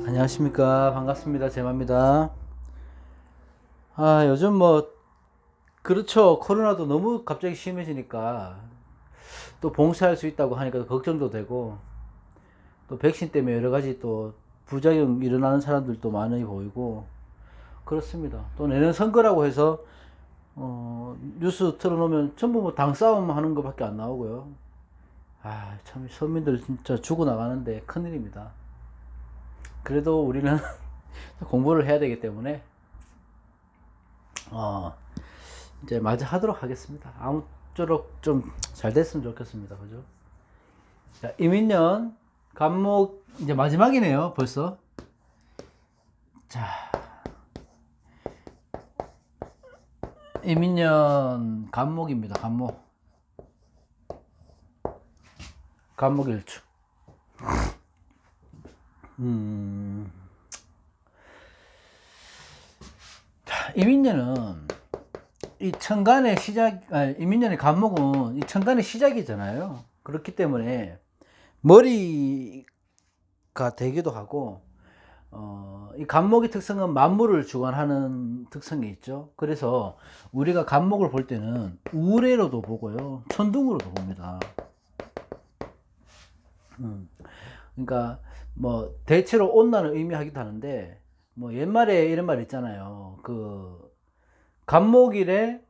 안녕하십니까. 반갑습니다. 제마입니다. 요즘 그렇죠. 코로나도 너무 갑자기 심해지니까 또 봉쇄할 수 있다고 하니까 걱정도 되고, 또 백신 때문에 여러 가지 또 부작용 일어나는 사람들도 많이 보이고, 그렇습니다. 또 내년 선거라고 해서, 뉴스 틀어놓으면 전부 당 싸움 하는 것밖에 안 나오고요. 참, 서민들 진짜 죽어나가는데 큰일입니다. 그래도 우리는 공부를 해야 되기 때문에, 어, 이제 마저 하도록 하겠습니다. 아무쪼록 좀 잘 됐으면 좋겠습니다. 그죠? 자, 이민년 간목 이제 마지막이네요. 벌써. 자, 이민년 간목입니다. 간목일주. 이민년은 이 천간의 이민년의 간목은 이 천간의 시작이잖아요. 그렇기 때문에 머리가 되기도 하고, 이 간목의 특성은 만물을 주관하는 특성이 있죠. 그래서 우리가 간목을 볼 때는 우레로도 보고요, 천둥으로도 봅니다. 그러니까 대체로 온난을 의미하기도 하는데, 옛말에 이런 말 있잖아요. 간목일에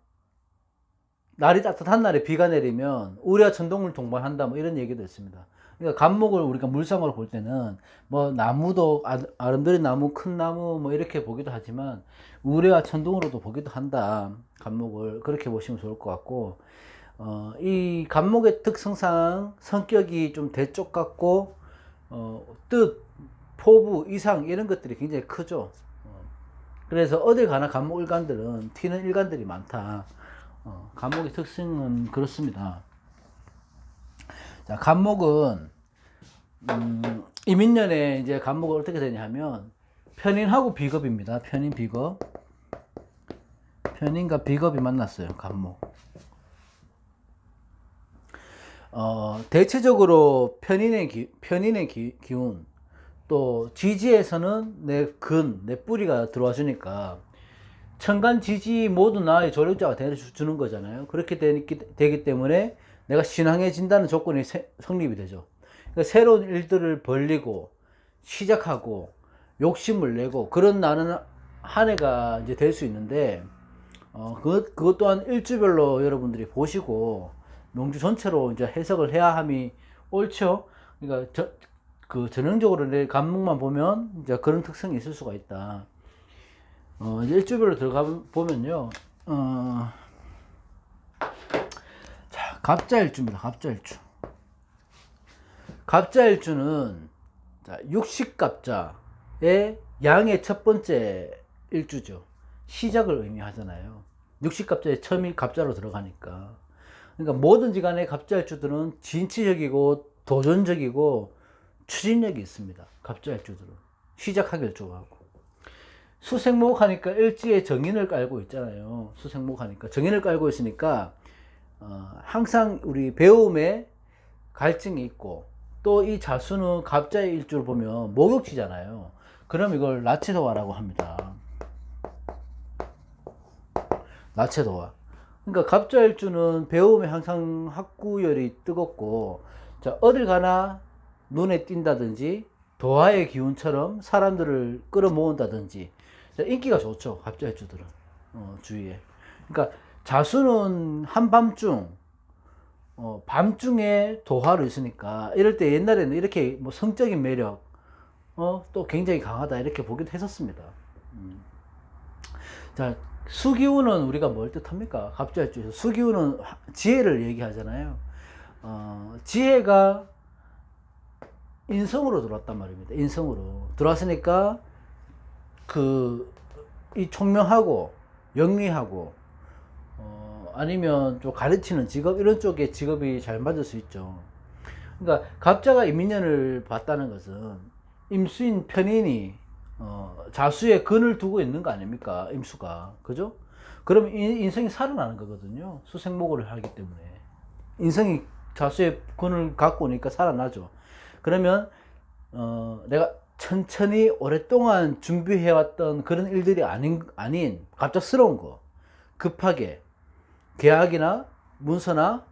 날이 따뜻한 날에 비가 내리면 우레와 천둥을 동반한다, 이런 얘기도 있습니다. 그러니까 간목을 우리가 물상으로 볼 때는 나무도 아름드린 나무, 큰 나무 이렇게 보기도 하지만 우레와 천둥으로도 보기도 한다. 간목을 그렇게 보시면 좋을 것 같고, 이 간목의 특성상 성격이 좀 대쪽 같고, 뜻, 포부, 이상 이런 것들이 굉장히 크죠. 그래서 어딜 가나 간목 일간들은 튀는 일간들이 많다. 간목의 특징은 그렇습니다. 자, 간목은 이민년에 이제 간목은 어떻게 되냐 하면 편인하고 비겁입니다. 편인과 비겁이 만났어요. 간목. 대체적으로 편인의 기운, 또 지지에서는 내 뿌리가 들어와 주니까 천간 지지 모두 나의 조력자가 되어주는 거잖아요. 그렇게 되기 때문에 내가 신앙해진다는 조건이 성립이 되죠. 그러니까 새로운 일들을 벌리고 시작하고 욕심을 내고 그런 나는 한 해가 이제 될 수 있는데, 그것 또한 일주별로 여러분들이 보시고 명주 전체로 이제 해석을 해야 함이 옳죠. 그러니까 전형적으로 내 간목만 보면 이제 그런 특성이 있을 수가 있다. 이제 일주별로 들어가 보면요. 자, 갑자일주입니다. 갑자일주는 육식갑자의 양의 첫 번째 일주죠. 시작을 의미하잖아요. 육식갑자의 처음이 갑자로 들어가니까. 그러니까 뭐든지 간에 갑자일주들은 진취적이고 도전적이고 추진력이 있습니다. 갑자일주들은 시작하기를 좋아하고, 수생목 하니까 일지에 정인을 깔고 있잖아요. 수생목 하니까 정인을 깔고 있으니까 항상 우리 배움에 갈증이 있고, 또 이 자수는 갑자의 일주를 보면 목욕지잖아요. 그럼 이걸 나체도화라고 합니다. 나체도화. 그러니까 갑자일주는 배움에 항상 학구열이 뜨겁고, 자, 어딜 가나 눈에 띈다든지 도화의 기운처럼 사람들을 끌어모은다든지, 인기가 좋죠. 갑자일주들은 주위에. 그러니까 자수는 한밤중, 밤중에 도화를 있으니까 이럴 때 옛날에는 이렇게 성적인 매력, 또 굉장히 강하다 이렇게 보기도 했었습니다. 자, 수기운은 우리가 뭘 뜻합니까? 갑자일주에서 수기운은 지혜를 얘기하잖아요. 지혜가 인성으로 들어왔단 말입니다. 인성으로 들어왔으니까 이 총명하고 영리하고, 아니면 좀 가르치는 직업, 이런 쪽에 직업이 잘 맞을 수 있죠. 그러니까 갑자가 이민년을 봤다는 것은 임수인 편인이 자수에 근을 두고 있는 거 아닙니까? 임수가. 그죠? 그럼 인성이 살아나는 거거든요. 수생목을 하기 때문에 인성이 자수에 근을 갖고 오니까 살아나죠. 그러면 내가 천천히 오랫동안 준비해왔던 그런 일들이 아닌 갑작스러운 거, 급하게 계약이나 문서나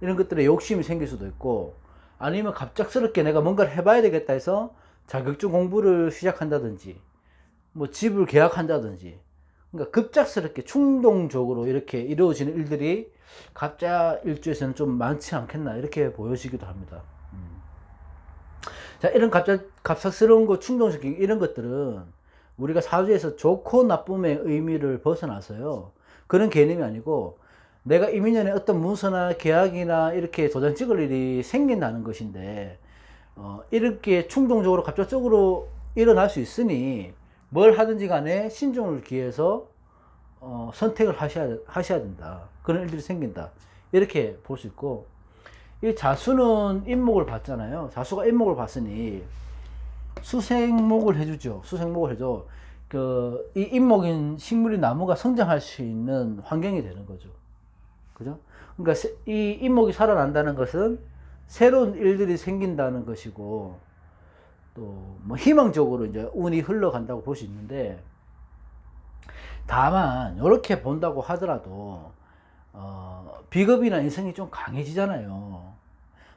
이런 것들에 욕심이 생길 수도 있고, 아니면 갑작스럽게 내가 뭔가를 해봐야 되겠다 해서 자격증 공부를 시작한다든지 뭐 집을 계약한다든지, 그러니까 급작스럽게 충동적으로 이렇게 이루어지는 일들이 갑자 일주에서는 좀 많지 않겠나 이렇게 보여지기도 합니다. 자, 이런 갑작스러운 거, 충동적인 이런 것들은 우리가 사주에서 좋고 나쁨의 의미를 벗어나서요, 그런 개념이 아니고 내가 이민년에 어떤 문서나 계약이나 이렇게 도장 찍을 일이 생긴다는 것인데, 이렇게 충동적으로 갑작적으로 일어날 수 있으니 뭘 하든지 간에 신중을 기해서 선택을 하셔야 된다. 그런 일들이 생긴다. 이렇게 볼 수 있고, 이 자수는 인목을 봤잖아요. 자수가 인목을 봤으니 수생목을 해주죠. 수생목을 해줘. 이 인목인 식물이 나무가 성장할 수 있는 환경이 되는 거죠. 그죠? 그러니까 이 인목이 살아난다는 것은 새로운 일들이 생긴다는 것이고, 또 뭐 희망적으로 이제 운이 흘러간다고 볼 수 있는데, 다만 이렇게 본다고 하더라도 비겁이나 인성이 좀 강해지잖아요.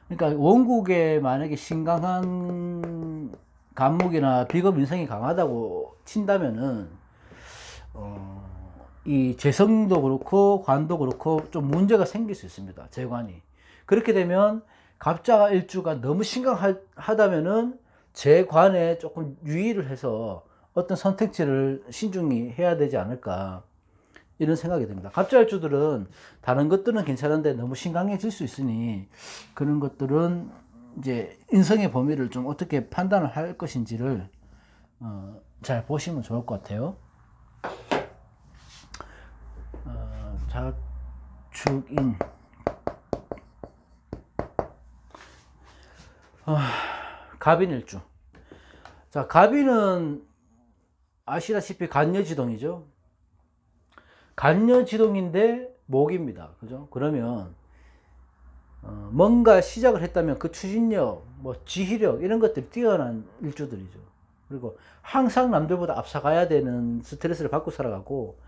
그러니까 원국에 만약에 신강한 간목이나 비겁 인성이 강하다고 친다면은 이 재성도 그렇고 관도 그렇고 좀 문제가 생길 수 있습니다. 재관이. 그렇게 되면 갑자 일주가 너무 심각하다면은 재관에 조금 유의를 해서 어떤 선택지를 신중히 해야 되지 않을까, 이런 생각이 듭니다. 갑자일주들은 다른 것들은 괜찮은데 너무 심각해질 수 있으니 그런 것들은 이제 인성의 범위를 좀 어떻게 판단을 할 것인지를 잘 보시면 좋을 것 같아요. 자축인 갑인일주. 자, 갑인은 아시다시피 간여지동이죠. 간여지동인데 목입니다. 그죠? 그러면 뭔가 시작을 했다면 그 추진력, 뭐 지휘력 이런 것들이 뛰어난 일주들이죠. 그리고 항상 남들보다 앞서가야 되는 스트레스를 받고 살아가고,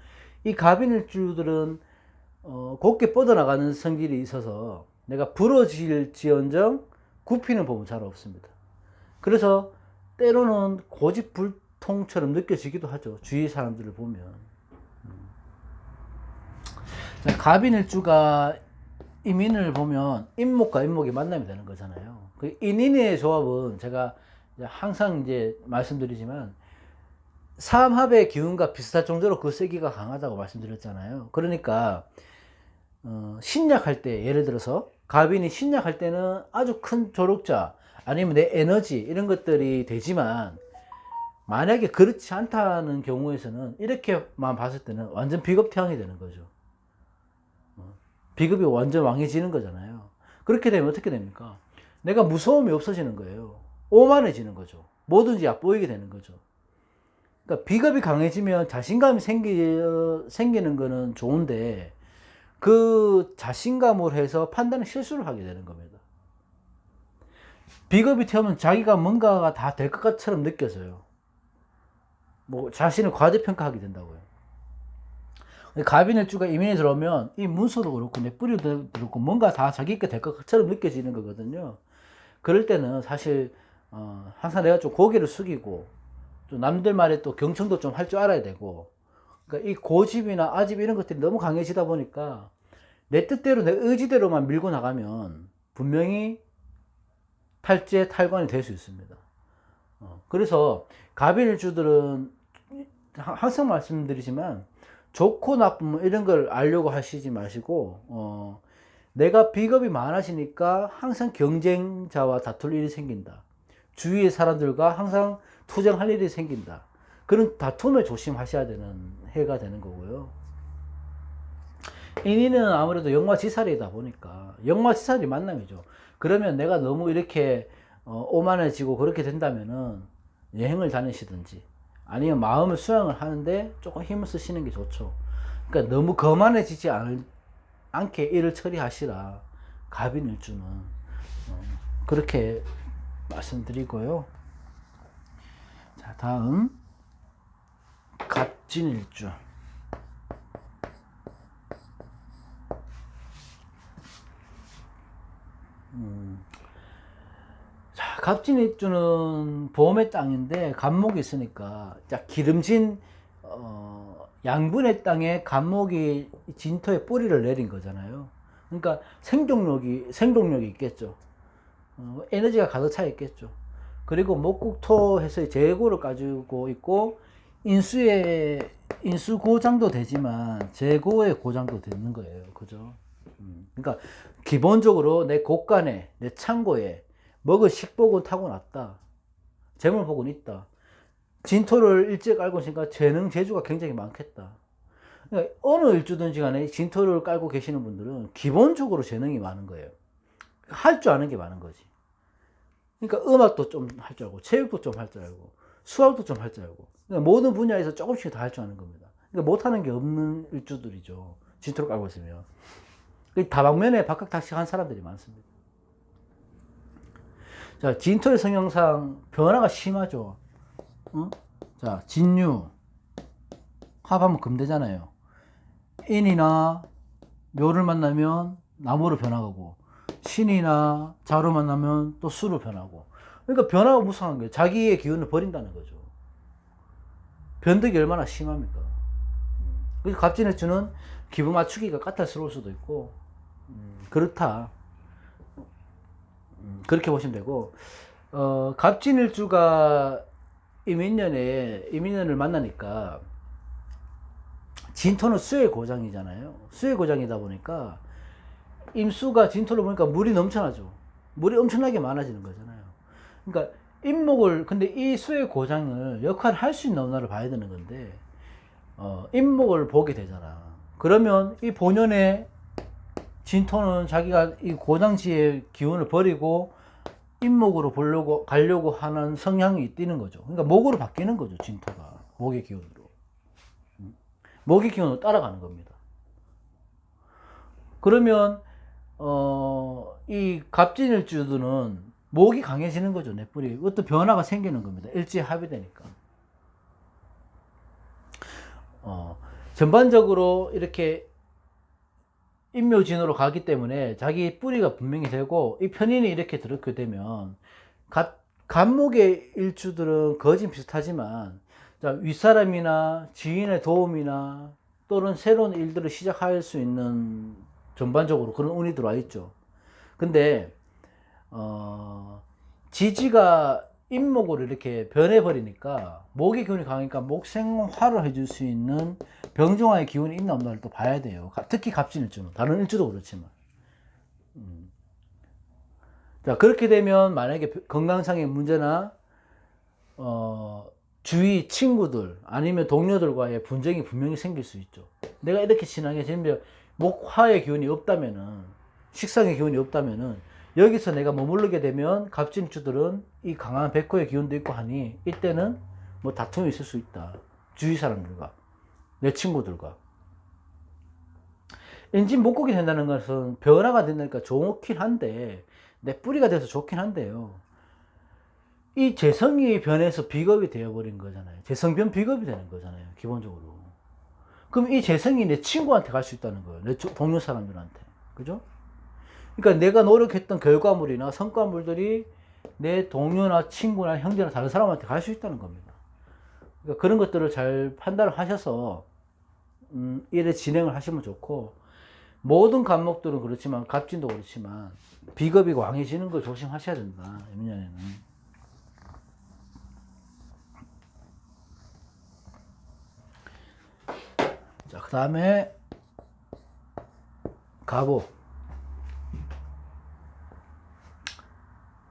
이 갑인 일주들은 곱게 뻗어나가는 성질이 있어서 내가 부러질지언정 굽히는 법은 잘 없습니다. 그래서 때로는 고집불통처럼 느껴지기도 하죠. 주위 사람들을 보면. 갑인일주가 임인을 보면 인목과 인목이 만남이 되는 거잖아요. 그 인인의 조합은 제가 항상 이제 말씀드리지만 삼합의 기운과 비슷할 정도로 그 세기가 강하다고 말씀드렸잖아요. 그러니까 신약할 때, 예를 들어서 갑인이 신약할 때는 아주 큰 조력자 아니면 내 에너지 이런 것들이 되지만, 만약에 그렇지 않다는 경우에서는 이렇게만 봤을 때는 완전 비겁태양이 되는 거죠. 비겁이 완전 왕해지는 거잖아요. 그렇게 되면 어떻게 됩니까? 내가 무서움이 없어지는 거예요. 오만해지는 거죠. 뭐든지 얕보이게 되는 거죠. 그러니까 비겁이 강해지면 자신감이 생기는 거는 좋은데, 그 자신감으로 해서 판단의 실수를 하게 되는 겁니다. 비겁이 태우면 자기가 뭔가가 다 될 것 같처럼 느껴져요. 뭐 자신을 과대평가하게 된다고요. 갑인일주가 이민에 들어오면 이 문서도 그렇고 내 뿌리도 그렇고 뭔가 다 자기가 될 것처럼 느껴지는 거거든요. 그럴 때는 사실 항상 내가 좀 고개를 숙이고 또 남들 말에 또 경청도 좀 할 줄 알아야 되고, 그러니까 이 고집이나 아집 이런 것들이 너무 강해지다 보니까 내 뜻대로 내 의지대로만 밀고 나가면 분명히 탈재 탈관이 될 수 있습니다. 그래서 갑인일주들은 항상 말씀드리지만 좋고 나쁨 이런 걸 알려고 하시지 마시고, 내가 비겁이 많아지니까 항상 경쟁자와 다툴 일이 생긴다. 주위의 사람들과 항상 투쟁할 일이 생긴다. 그런 다툼에 조심하셔야 되는 해가 되는 거고요. 인인은 아무래도 영화지살이다 보니까 영화지살이 만남이죠. 그러면 내가 너무 이렇게 오만해지고 그렇게 된다면은 여행을 다니시든지 아니면 마음을 수양을 하는데 조금 힘을 쓰시는 게 좋죠. 그러니까 너무 거만해지지 않게 일을 처리하시라. 갑인일주는 그렇게 말씀드리고요. 다음 갑진일주. 자, 갑진일주는 보험의 땅인데 갑목이 있으니까 자, 기름진 양분의 땅에 갑목이 진토에 뿌리를 내린 거잖아요. 그러니까 생동력이 있겠죠. 에너지가 가득 차 있겠죠. 그리고 목국토해서 재고를 가지고 있고 인수 고장도 되지만 재고의 고장도 되는 거예요. 그죠? 그러니까 기본적으로 내 곳간에 내 창고에 먹을 식복은 타고났다. 재물복은 있다. 진토를 일찍 깔고 있으니까 재능 재주가 굉장히 많겠다. 그러니까 어느 일주든지 간에 진토를 깔고 계시는 분들은 기본적으로 재능이 많은 거예요. 할 줄 아는 게 많은 거지. 그러니까 음악도 좀 할 줄 알고, 체육도 좀 할 줄 알고, 수학도 좀 할 줄 알고, 그러니까 모든 분야에서 조금씩 다 할 줄 아는 겁니다. 그러니까 못하는 게 없는 일주들이죠. 진토를 깔고 있으면. 다방면에 박학다식한 사람들이 많습니다. 자, 진토의 성향상 변화가 심하죠. 자, 진유, 합하면 금되잖아요. 인이나 묘를 만나면 나무로 변화하고, 신이나 자로 만나면 또 수로 변하고. 그러니까 변화가 무성한 거예요. 자기의 기운을 버린다는 거죠. 변덕이 얼마나 심합니까? 그래서 갑진일주는 기분 맞추기가 까탈스러울 수도 있고, 그렇다. 그렇게 보시면 되고, 갑진일주가 이민년을 만나니까, 진토는 수의 고장이잖아요. 수의 고장이다 보니까, 임수가 진토를 보니까 물이 넘쳐나죠. 물이 엄청나게 많아지는 거잖아요. 그러니까 근데 이 수의 고장을 역할을 할 수 있는 없나를 봐야 되는 건데, 임목을 보게 되잖아. 그러면 이 본연의 진토는 자기가 이 고장지의 기운을 버리고 임목으로 가려고 하는 성향이 띄는 거죠. 그러니까 목으로 바뀌는 거죠, 진토가. 목의 기운으로. 목의 기운으로 따라가는 겁니다. 그러면 이 갑진일주들은 목이 강해지는 거죠. 내 뿌리. 어떤 변화가 생기는 겁니다. 일지에 합의되니까. 전반적으로 이렇게 임묘진으로 가기 때문에 자기 뿌리가 분명히 되고, 이 편인이 이렇게 들었게 되면 갑목의 일주들은 거진 비슷하지만, 자, 윗사람이나 지인의 도움이나 또는 새로운 일들을 시작할 수 있는 전반적으로 그런 운이 들어와 있죠. 근데 지지가 임목으로 이렇게 변해버리니까 목의 기운이 강하니까 목생화를 해줄 수 있는 병종화의 기운이 있나 없나를 또 봐야 돼요. 특히 갑진일주는. 다른 일주도 그렇지만. 자, 그렇게 되면 만약에 건강상의 문제나 주위 친구들 아니면 동료들과의 분쟁이 분명히 생길 수 있죠. 내가 이렇게 친하게 지내면 목화의 기운이 없다면은, 식상의 기운이 없다면은, 여기서 내가 머무르게 되면 갑진일주들은 이 강한 백호의 기운도 있고 하니 이때는 뭐 다툼이 있을 수 있다. 주위 사람들과, 내 친구들과. 인진 목국이 된다는 것은 변화가 된다니까 좋긴 한데, 내 뿌리가 돼서 좋긴 한데요. 이 재성이 변해서 비겁이 되어버린 거잖아요. 재성변 비겁이 되는 거잖아요, 기본적으로. 그럼 이 재성이 내 친구한테 갈 수 있다는 거예요. 내 동료 사람들한테. 그죠? 그러니까 내가 노력했던 결과물이나 성과물들이 내 동료나 친구나 형제나 다른 사람한테 갈 수 있다는 겁니다. 그러니까 그런 것들을 잘 판단을 하셔서 일에 진행을 하시면 좋고, 모든 갑목들은 그렇지만 갑진도 그렇지만 비겁이 왕해지는 걸 조심하셔야 된다, 이민년에는. 자, 그 다음에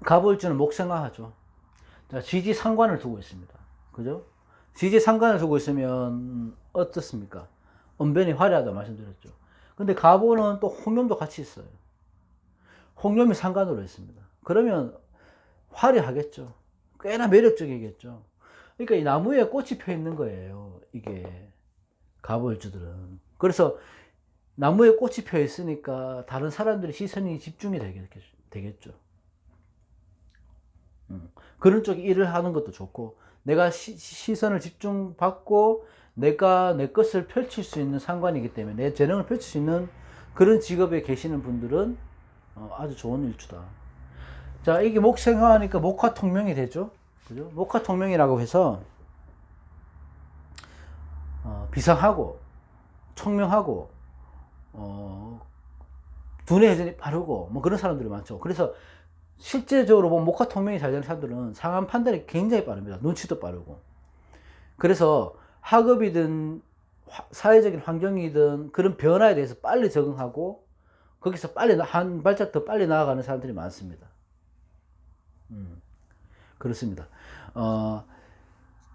갑오일주는 목생화하죠. 자, 지지상관을 두고 있습니다. 그죠? 지지상관을 두고 있으면 어떻습니까? 언변이 화려하다 말씀드렸죠. 근데 갑오는 또 홍염도 같이 있어요. 홍염이 상관으로 있습니다. 그러면 화려하겠죠. 꽤나 매력적이겠죠. 그러니까 이 나무에 꽃이 펴 있는 거예요, 이게 갑오일주들은. 그래서 나무에 꽃이 펴 있으니까 다른 사람들의 시선이 집중이 되겠죠. 그런 쪽에 일을 하는 것도 좋고, 내가 시선을 집중받고 내가 내 것을 펼칠 수 있는 상관이기 때문에 내 재능을 펼칠 수 있는 그런 직업에 계시는 분들은 아주 좋은 일주다. 자, 이게 목생화하니까 목화통명이 되죠. 그죠? 목화통명이라고 해서 비상하고 총명하고 두뇌 회전이 빠르고 뭐 그런 사람들이 많죠. 그래서 실제적으로 보면 목화통명이 잘 되는 사람들은 상황 판단이 굉장히 빠릅니다. 눈치도 빠르고. 그래서 학업이든 사회적인 환경이든 그런 변화에 대해서 빨리 적응하고 거기서 빨리 한 발짝 더 빨리 나아가는 사람들이 많습니다. 그렇습니다.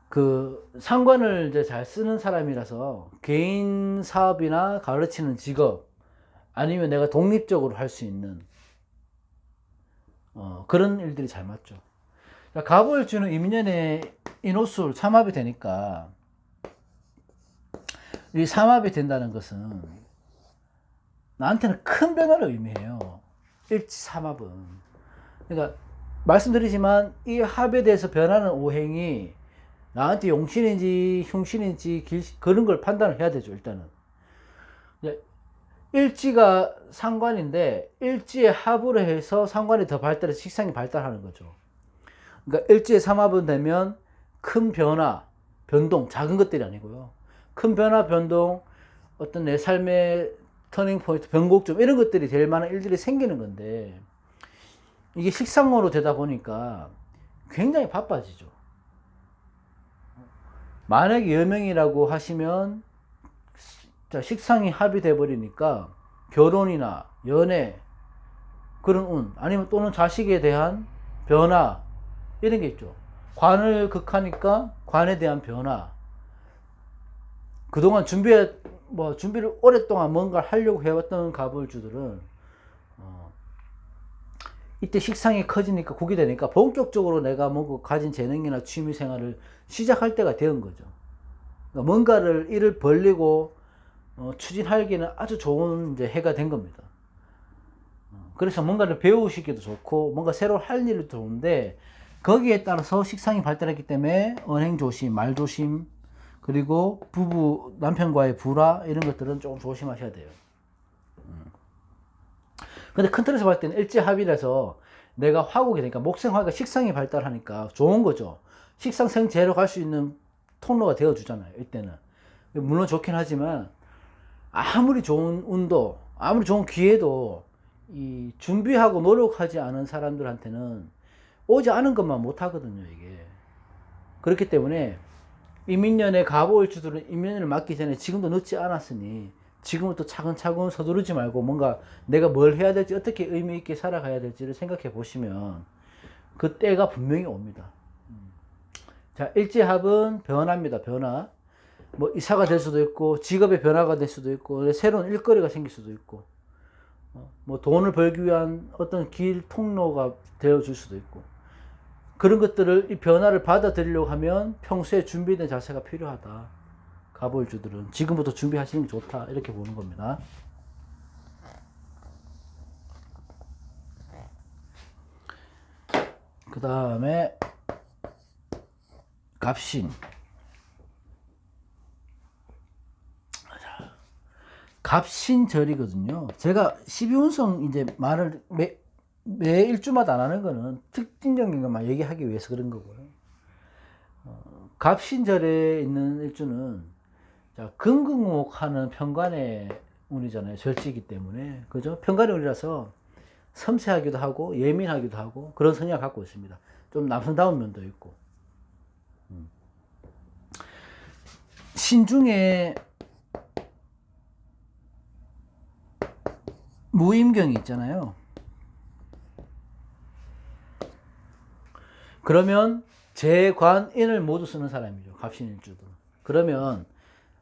그 상관을 이제 잘 쓰는 사람이라서 개인 사업이나 가르치는 직업 아니면 내가 독립적으로 할 수 있는 그런 일들이 잘 맞죠. 갑을 주는 이민년의 인호술 삼합이 되니까 이 삼합이 된다는 것은 나한테는 큰 변화를 의미해요. 일지 삼합은. 그러니까 말씀드리지만 이 합에 대해서 변하는 오행이 나한테 용신인지 흉신인지 그런 걸 판단을 해야 되죠. 일단은 일지가 상관인데 일지의 합으로 해서 상관이 더 발달해서 식상이 발달하는 거죠. 그러니까 일지의 삼합은 되면 큰 변화, 변동, 작은 것들이 아니고요. 큰 변화, 변동, 어떤 내 삶의 터닝 포인트, 변곡점 이런 것들이 될 만한 일들이 생기는 건데 이게 식상으로 되다 보니까 굉장히 바빠지죠. 만약에 여명이라고 하시면 식상이 합이 돼 버리니까 결혼이나 연애 그런 운 아니면 또는 자식에 대한 변화 이런 게 있죠. 관을 극하니까 관에 대한 변화. 그동안 준비를 오랫동안 뭔가를 하려고 해왔던 갑을주들은 이때 식상이 커지니까 국이 되니까 본격적으로 내가 뭔가 가진 재능이나 취미 생활을 시작할 때가 되는 거죠. 그러니까 뭔가를 일을 벌리고 추진하기에는 아주 좋은 이제 해가 된 겁니다. 그래서 뭔가를 배우시기도 좋고 뭔가 새로 할 일도 좋은데 거기에 따라서 식상이 발달했기 때문에 언행 조심, 말 조심 그리고 부부 남편과의 불화 이런 것들은 조금 조심하셔야 돼요. 근데 큰 틀에서 봤을 때는 일지합이라서 내가 화국이 되니까 목생화가 식상이 발달하니까 좋은 거죠. 식상생재로 갈 수 있는 통로가 되어 주잖아요. 이때는 물론 좋긴 하지만 아무리 좋은 운도 아무리 좋은 기회도 이 준비하고 노력하지 않은 사람들한테는 오지 않은 것만 못 하거든요. 이게 그렇기 때문에 이민년의 갑오일주들은 이민년을 맞기 전에 지금도 늦지 않았으니 지금부터 차근차근 서두르지 말고 뭔가 내가 뭘 해야 될지 어떻게 의미 있게 살아가야 될지를 생각해 보시면 그 때가 분명히 옵니다. 자, 일지합은 변화입니다. 변화. 뭐 이사가 될 수도 있고 직업의 변화가 될 수도 있고 새로운 일거리가 생길 수도 있고 뭐 돈을 벌기 위한 어떤 길 통로가 되어 줄 수도 있고 그런 것들을 이 변화를 받아들이려고 하면 평소에 준비된 자세가 필요하다. 갑오일주들은 지금부터 준비하시는 게 좋다 이렇게 보는 겁니다. 그 다음에 갑신. 갑신절이거든요. 제가 12운성 이제 말을 매 일주마다 안 하는 거는 특징적인 것만 얘기하기 위해서 그런 거고요. 갑신절에 있는 일주는 금극목하는 편관의 운이잖아요. 절지이기 때문에. 그죠? 편관의 운이라서 섬세하기도 하고 예민하기도 하고 그런 성향을 갖고 있습니다. 좀 남성다운 면도 있고. 신중에 무임경이 있잖아요. 그러면 재관인을 모두 쓰는 사람이죠. 갑신일주도. 그러면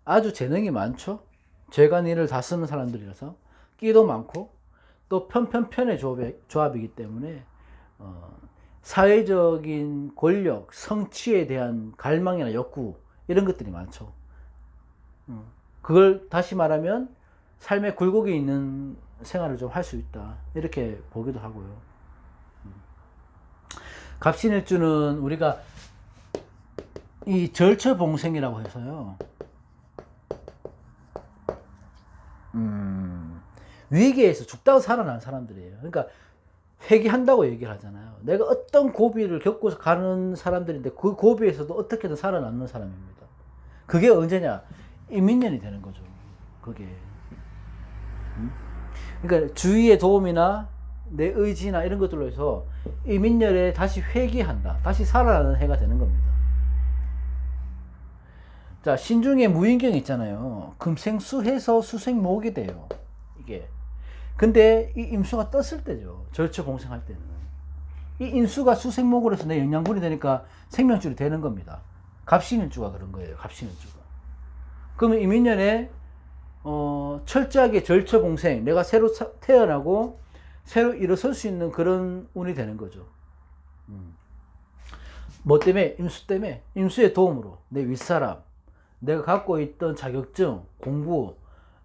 아주 재능이 많죠. 재관인을 다 쓰는 사람들이라서 끼도 많고 또 편편편의 조합이기 때문에 사회적인 권력, 성취에 대한 갈망이나 욕구 이런 것들이 많죠. 그걸 다시 말하면 삶의 굴곡이 있는 생활을 좀 할 수 있다 이렇게 보기도 하고요. 갑신일주는 우리가 이 절처봉생이라고 해서요. 위기에서 죽다가 살아난 사람들이에요. 그러니까 회귀한다고 얘기를 하잖아요. 내가 어떤 고비를 겪고 가는 사람들인데 그 고비에서도 어떻게든 살아남는 사람입니다. 그게 언제냐? 이민년이 되는 거죠. 그게. 그러니까 주위의 도움이나 내 의지나 이런 것들로 해서 이민년에 다시 회귀한다. 다시 살아나는 해가 되는 겁니다. 자, 신중에 무인경이 있잖아요. 금생수해서 수생목이 돼요. 이게. 근데 이 임수가 떴을 때죠. 절처봉생할 때는. 이 인수가 수생목으로 해서 내 영양분이 되니까 생명줄이 되는 겁니다. 갑신일주가 그런 거예요. 갑신일주가. 그러면 이민년에 철저하게 절처봉생, 내가 새로 태어나고 새로 일어설 수 있는 그런 운이 되는 거죠. 뭐 때문에? 임수 때문에. 임수의 도움으로 내 윗사람, 내가 갖고 있던 자격증, 공부,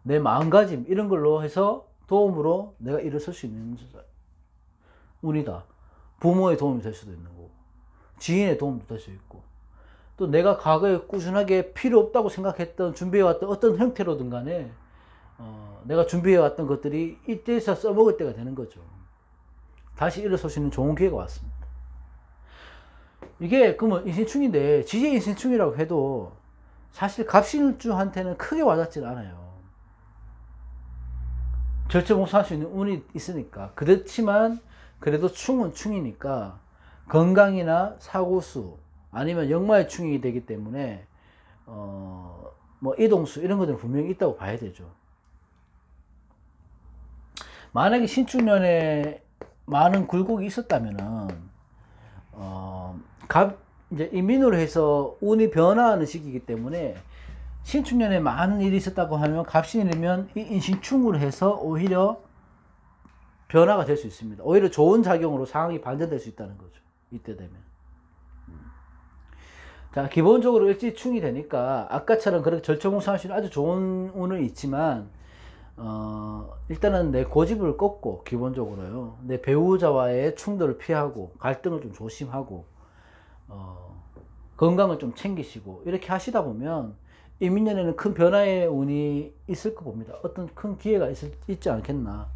내 마음가짐 이런 걸로 해서 도움으로 내가 일어설 수 있는 운이다. 부모의 도움이 될 수도 있는 거고, 지인의 도움도 될 수 있고, 또 내가 과거에 꾸준하게 필요 없다고 생각했던 준비해왔던 어떤 형태로든 간에 내가 준비해왔던 것들이 이때에서 써먹을 때가 되는 거죠. 다시 일어설 수 있는 좋은 기회가 왔습니다. 이게 그러면 인신충인데 지지의 인신충이라고 해도 사실 갑신일주한테는 크게 와닿지는 않아요. 절처봉생할 수 있는 운이 있으니까. 그렇지만 그래도 충은 충이니까 건강이나 사고수 아니면 역마의 충이 되기 때문에 뭐 이동수 이런 것들은 분명히 있다고 봐야 되죠. 만약에 신축년에 많은 굴곡이 있었다면은 이제 인민으로 해서 운이 변화하는 시기이기 때문에 신축년에 많은 일이 있었다고 하면 갑신이면 이 인신충으로 해서 오히려 변화가 될 수 있습니다. 오히려 좋은 작용으로 상황이 반전될 수 있다는 거죠. 이때 되면. 자, 기본적으로 일지충이 되니까 아까처럼 그렇게 절처봉생할 수 있는 아주 좋은 운은 있지만 일단은 내 고집을 꺾고 기본적으로요. 내 배우자와의 충돌을 피하고 갈등을 좀 조심하고 건강을 좀 챙기시고 이렇게 하시다 보면 이민년에는 큰 변화의 운이 있을 거 봅니다. 어떤 큰 기회가 있지 않겠나.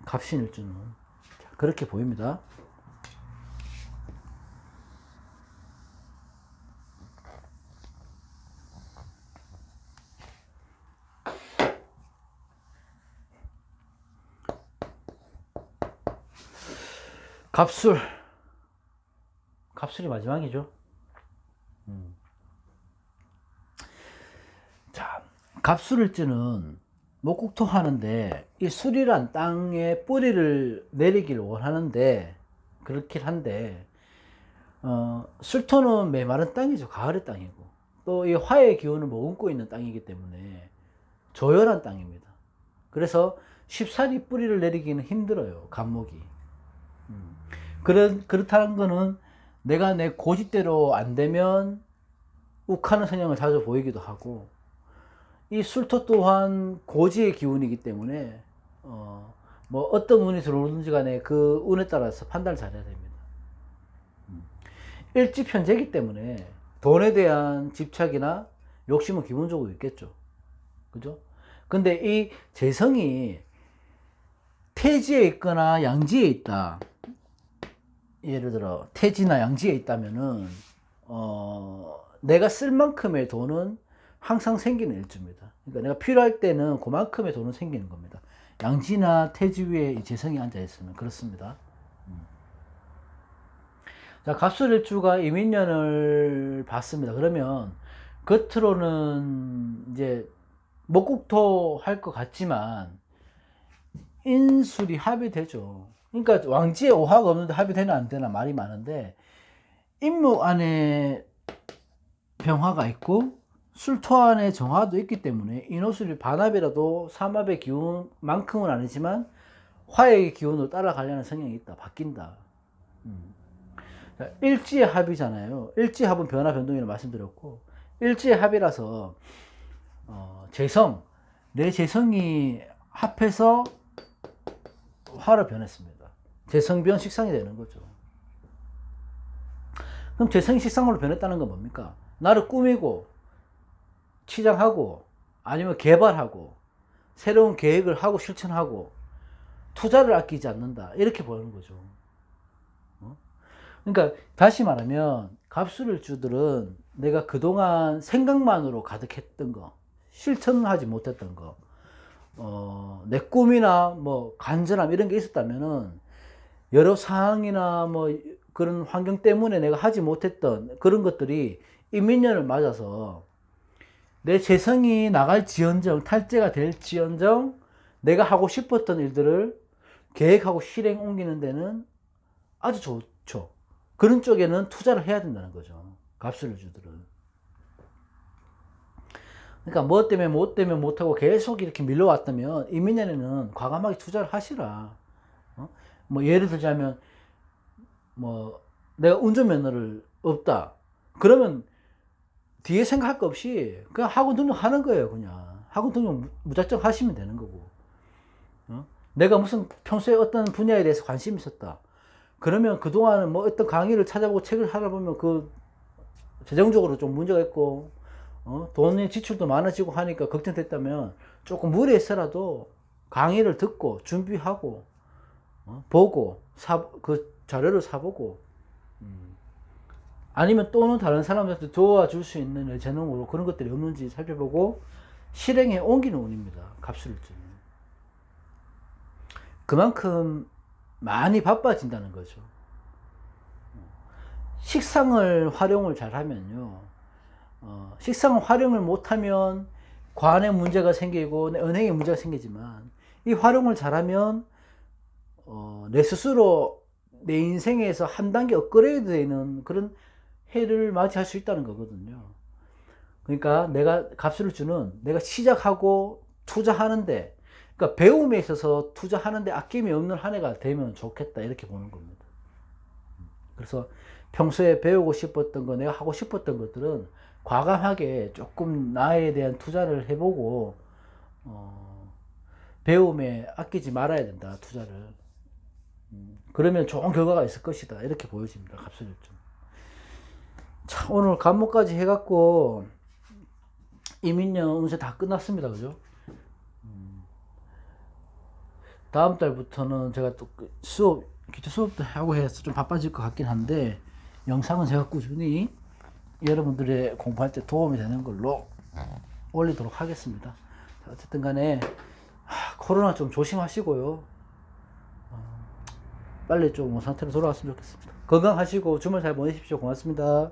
갑신일주는 그렇게 보입니다. 갑술이 마지막이죠. 자, 갑술일주는 목국토 하는데 이 술이란 땅에 뿌리를 내리기를 원하는데 그렇긴 한데 술토는 메마른 땅이죠. 가을의 땅이고 또 이 화의 기운을 머금고 있는 땅이기 때문에 조열한 땅입니다. 그래서 쉽사리 뿌리를 내리기는 힘들어요. 갑목이. 그렇다는 거는 내가 내 고집대로 안 되면 욱하는 성향을 자주 보이기도 하고, 이 술토 또한 고지의 기운이기 때문에 뭐 어떤 운이 들어오든지 간에 그 운에 따라서 판단을 잘해야 됩니다. 일지편재이기 때문에 돈에 대한 집착이나 욕심은 기본적으로 있겠죠. 그죠? 근데 이 재성이 태지에 있거나 양지에 있다. 예를 들어 태지나 양지에 있다면은 내가 쓸 만큼의 돈은 항상 생기는 일주입니다. 그러니까 내가 필요할 때는 그만큼의 돈은 생기는 겁니다. 양지나 태지 위에 이 재성이 앉아 있으면 그렇습니다. 자, 갑술일주가 이민년을 봤습니다. 그러면 겉으로는 이제 목국토 할 것 같지만 인술이 합이 되죠. 그러니까 왕지에 오화가 없는데 합이 되나 안 되나 말이 많은데, 임목 안에 병화가 있고 술토 안에 정화도 있기 때문에 인호술이 반합이라도 삼합의 기운만큼은 아니지만 화의 기운으로 따라가려는 성향이 있다. 바뀐다. 일지의 합이잖아요. 일지의 합은 변화 변동이라고 말씀드렸고, 일지의 합이라서 재성, 내 재성이 합해서 화로 변했습니다. 재성변 식상이 되는 거죠. 그럼 재성이 식상으로 변했다는 건 뭡니까? 나를 꾸미고 치장하고 아니면 개발하고 새로운 계획을 하고 실천하고 투자를 아끼지 않는다, 이렇게 보는 거죠. 그러니까 다시 말하면 갑술일주들은 내가 그동안 생각만으로 가득했던 거, 실천을 하지 못했던 거, 내 꿈이나 뭐 간절함 이런 게 있었다면은 여러 상황이나 뭐 그런 환경 때문에 내가 하지 못했던 그런 것들이 이민년을 맞아서 내 재성이 나갈지언정, 탈재가 될지언정 내가 하고 싶었던 일들을 계획하고 실행 옮기는 데는 아주 좋죠. 그런 쪽에는 투자를 해야 된다는 거죠. 갑술일주들은. 그러니까 뭐 때문에 못하고 계속 이렇게 밀려왔다면 이민년에는 과감하게 투자를 하시라. 뭐 예를 들자면 뭐 내가 운전면허를 없다, 그러면 뒤에 생각할 거 없이 그냥 학원 등록하는 거예요. 그냥 학원 등록 무작정 하시면 되는 거고. 내가 무슨 평소에 어떤 분야에 대해서 관심이 있었다, 그러면 그동안은 뭐 어떤 강의를 찾아보고 책을 하다 보면 그 재정적으로 좀 문제가 있고 돈의 지출도 많아지고 하니까 걱정됐다면 조금 무리해서라도 강의를 듣고 준비하고 보고 그 자료를 사보고 아니면 또는 다른 사람들한테 도와줄 수 있는 내 재능으로 그런 것들이 없는지 살펴보고 실행에 옮기는 운입니다. 갑술일주는. 그만큼 많이 바빠진다는 거죠. 식상을 활용을 잘하면요, 식상을 활용을 못하면 관에 문제가 생기고 은행에 문제가 생기지만 이 활용을 잘하면 내 스스로 내 인생에서 한 단계 업그레이드 되는 그런 해를 맞이할 수 있다는 거거든요. 그러니까 내가 갑술일주는 내가 시작하고 투자하는데, 그러니까 배움에 있어서 투자하는데 아낌이 없는 한 해가 되면 좋겠다, 이렇게 보는 겁니다. 그래서 평소에 배우고 싶었던 거, 내가 하고 싶었던 것들은 과감하게 조금 나에 대한 투자를 해보고 배움에 아끼지 말아야 된다, 투자를. 그러면 좋은 결과가 있을 것이다, 이렇게 보여집니다. 갑술일주. 자, 오늘 간목까지 해갖고 이민년 운세 다 끝났습니다. 그죠? 다음 달부터는 제가 또 수업, 기초 수업도 하고 해서 좀 바빠질 것 같긴 한데, 영상은 제가 꾸준히 여러분들의 공부할 때 도움이 되는 걸로 올리도록 하겠습니다. 자, 어쨌든 간에 코로나 좀 조심하시고요. 빨리 좀 상태로 돌아왔으면 좋겠습니다. 건강하시고 주말 잘 보내십시오. 고맙습니다.